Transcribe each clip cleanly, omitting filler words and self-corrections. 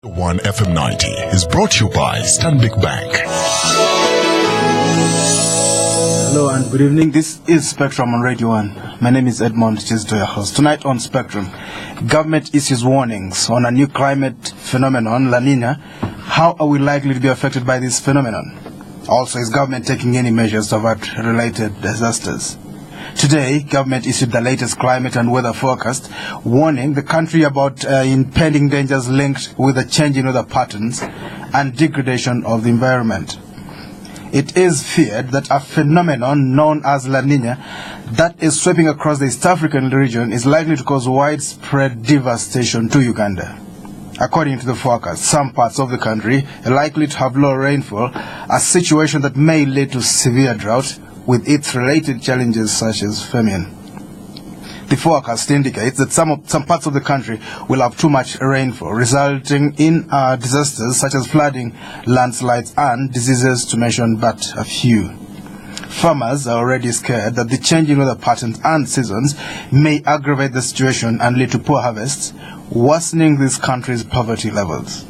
One FM 90 is brought to you by Stanbic Bank. Hello and good evening. This is Spectrum on Radio 1. My name is Edmond, Kizito, your host. Tonight on Spectrum, government issues warnings on a new climate phenomenon, La Nina. How are we likely to be affected by this phenomenon? Also, is government taking any measures to avert related disasters? Today, government issued the latest climate and weather forecast, warning the country about impending dangers linked with the change in weather patterns and degradation of the environment. It is feared that a phenomenon known as La Nina that is sweeping across the East African region is likely to cause widespread devastation to Uganda. According to the forecast, some parts of the country are likely to have low rainfall, a situation that may lead to severe drought, with its related challenges such as famine. The forecast indicates that some parts of the country will have too much rainfall, resulting in disasters such as flooding, landslides, and diseases, to mention but a few. Farmers are already scared that the changing weather patterns and seasons may aggravate the situation and lead to poor harvests, worsening this country's poverty levels.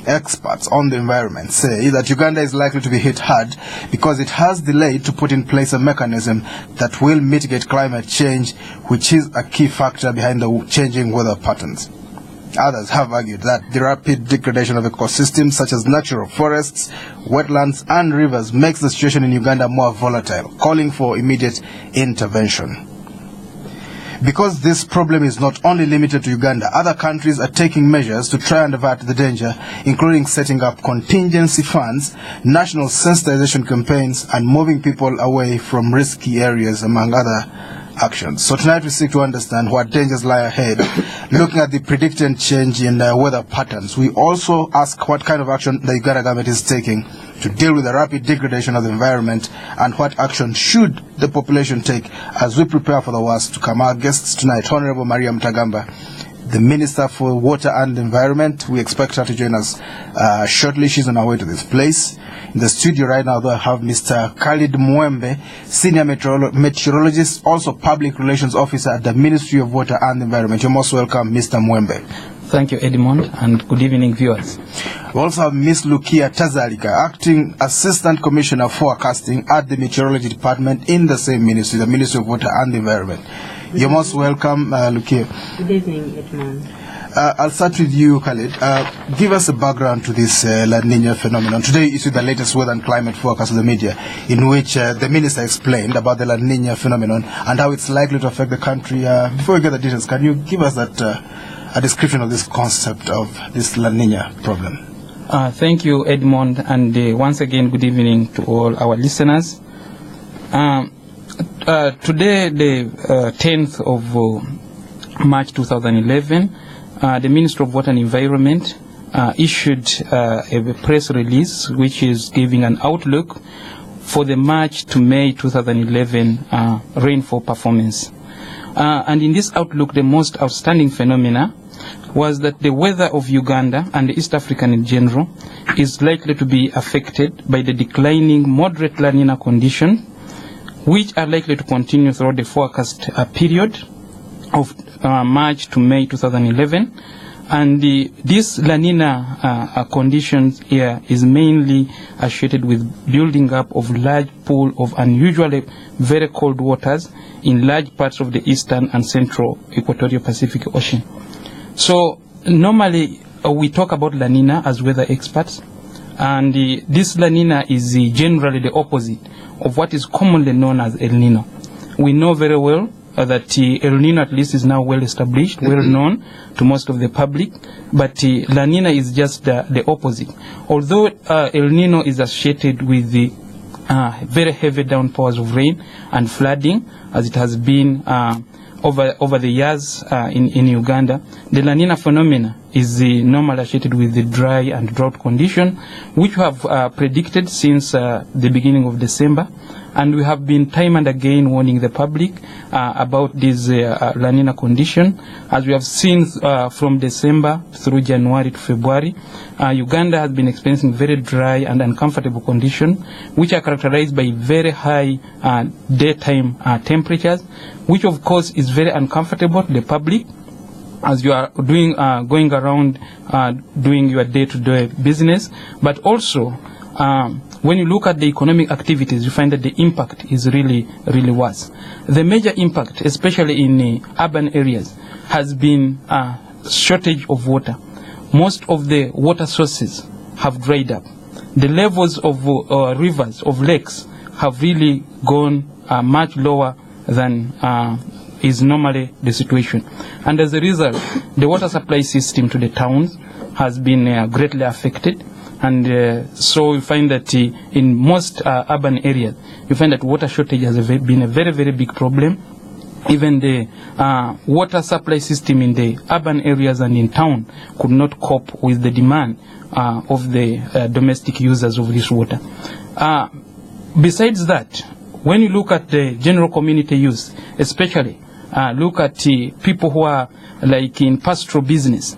Experts on the environment say that Uganda is likely to be hit hard because it has delayed to put in place a mechanism that will mitigate climate change, which is a key factor behind the changing weather patterns. Others have argued that the rapid degradation of ecosystems such as natural forests, wetlands, and rivers makes the situation in Uganda more volatile, calling for immediate intervention. Because this problem is not only limited to Uganda, other countries are taking measures to try and avert the danger, including setting up contingency funds, national sensitization campaigns, and moving people away from risky areas, among other actions. So tonight we seek to understand what dangers lie ahead, looking at the predicted change in weather patterns. We also ask what kind of action the Uganda government is taking to deal with the rapid degradation of the environment, and what action should the population take as we prepare for the worst to come. Our guests tonight, Honorable Maria Mutagamga, the Minister for Water and Environment. We expect her to join us shortly. She's on her way to this place. In the studio right now, though, I have Mr. Khalid Mwembe, Senior Meteorologist, also Public Relations Officer at the Ministry of Water and Environment. You're most welcome, Mr. Mwembe. Thank you, Edmond, and good evening, viewers. We also have Ms. Lukia Tazalika, Acting Assistant Commissioner Forecasting at the Meteorology Department in the same ministry, the Ministry of Water and Environment. You're most welcome, Lukia. Good evening, Edmond. I'll start with you, Khalid. Give us a background to this La Nina phenomenon. Today you see the latest weather and climate forecast of the media, in which the minister explained about the La Nina phenomenon and how it's likely to affect the country. Before we get the details, can you give us that a description of this concept of this La Nina problem? Thank you, Edmond, and once again, good evening to all our listeners. Today, the 10th of March 2011, the Minister of Water and Environment issued a press release which is giving an outlook for the March to May 2011 rainfall performance. And in this outlook, the most outstanding phenomena was that the weather of Uganda and the East African in general is likely to be affected by the declining moderate La Nina condition, which are likely to continue throughout the forecast period of March to May 2011. And this La Nina conditions here is mainly associated with building up of large pool of unusually very cold waters in large parts of the eastern and central equatorial Pacific Ocean. So normally we talk about La Nina as weather experts, and this La Nina is generally the opposite of what is commonly known as El Nino. We know very well that El Nino at least is now well established, well known to most of the public, but La Nina is just the opposite. Although El Nino is associated with the very heavy downpours of rain and flooding, as it has been over the years in Uganda, the La Nina phenomena is normally associated with the dry and drought condition, which we have predicted since the beginning of December. And we have been time and again warning the public about this La Nina condition. As we have seen from December through January to February, Uganda has been experiencing very dry and uncomfortable conditions, which are characterized by very high daytime temperatures, which of course is very uncomfortable to the public. as you are going around doing your day-to-day business, but also when you look at the economic activities, you find that the impact is really, really worse. The major impact, especially in urban areas, has been shortage of water. Most of the water sources have dried up. The levels of rivers, of lakes, have really gone much lower than is normally the situation. And as a result, the water supply system to the towns has been greatly affected. And so you find that in most urban areas, you find that water shortage has been a very, very big problem. Even the water supply system in the urban areas and in town could not cope with the demand of the domestic users of this water. Besides that, when you look at the general community use, especially look at people who are like in pastoral business,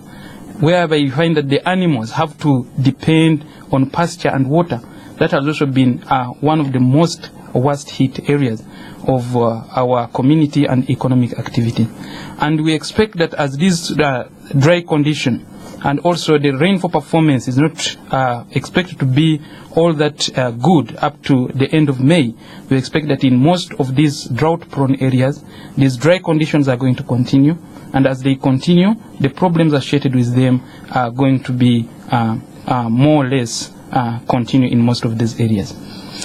whereby you find that the animals have to depend on pasture and water. That has also been one of the most worst hit areas of our community and economic activity. And we expect that as this dry condition and also the rainfall performance is not expected to be all that good up to the end of May, we expect that in most of these drought-prone areas, these dry conditions are going to continue. And as they continue, the problems associated with them are going to be more or less continue in most of these areas.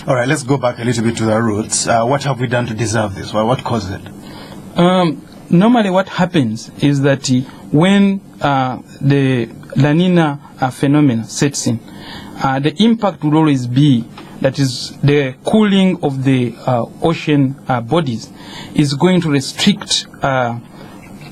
All right, let's go back a little bit to the roots. What have we done to deserve this? What caused it? Normally what happens is that when the La Nina phenomenon sets in, the impact will always be that is the cooling of the ocean bodies is going to restrict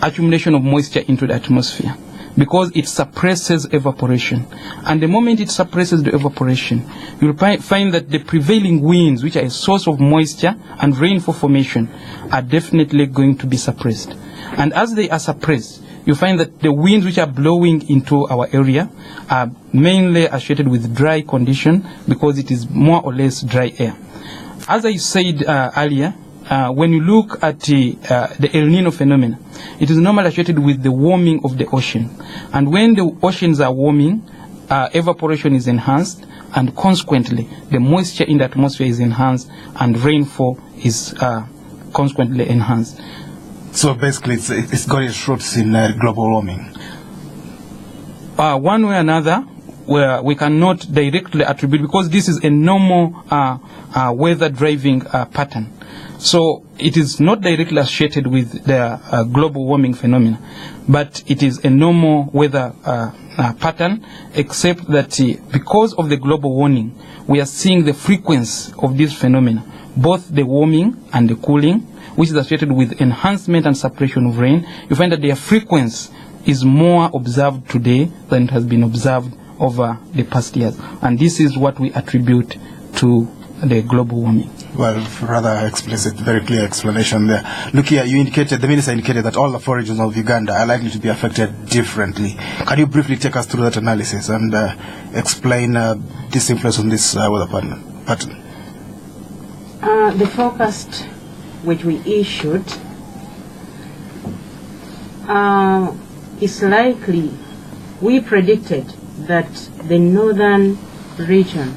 accumulation of moisture into the atmosphere, because it suppresses evaporation. And the moment it suppresses the evaporation, you'll find that the prevailing winds, which are a source of moisture and rainfall formation, are definitely going to be suppressed. And as they are suppressed, you find that the winds which are blowing into our area are mainly associated with dry condition, because it is more or less dry air. As I said earlier, when you look at the El Nino phenomenon, it is normally associated with the warming of the ocean. And when the oceans are warming, evaporation is enhanced, and consequently, the moisture in the atmosphere is enhanced, and rainfall is consequently enhanced. So basically, it's got its roots in global warming. One way or another, where we cannot directly attribute, because this is a normal weather driving pattern. So it is not directly associated with the global warming phenomena, but it is a normal weather pattern, except that because of the global warming, we are seeing the frequency of this phenomena, both the warming and the cooling, which is associated with enhancement and suppression of rain. You find that their frequency is more observed today than it has been observed over the past years. And this is what we attribute to the global warming. Well, rather explicit, very clear explanation there. Look here, the minister indicated that all the 4 regions of Uganda are likely to be affected differently. Can you briefly take us through that analysis and explain this influence on this weather pattern? The forecast which we issued is likely, we predicted that the northern region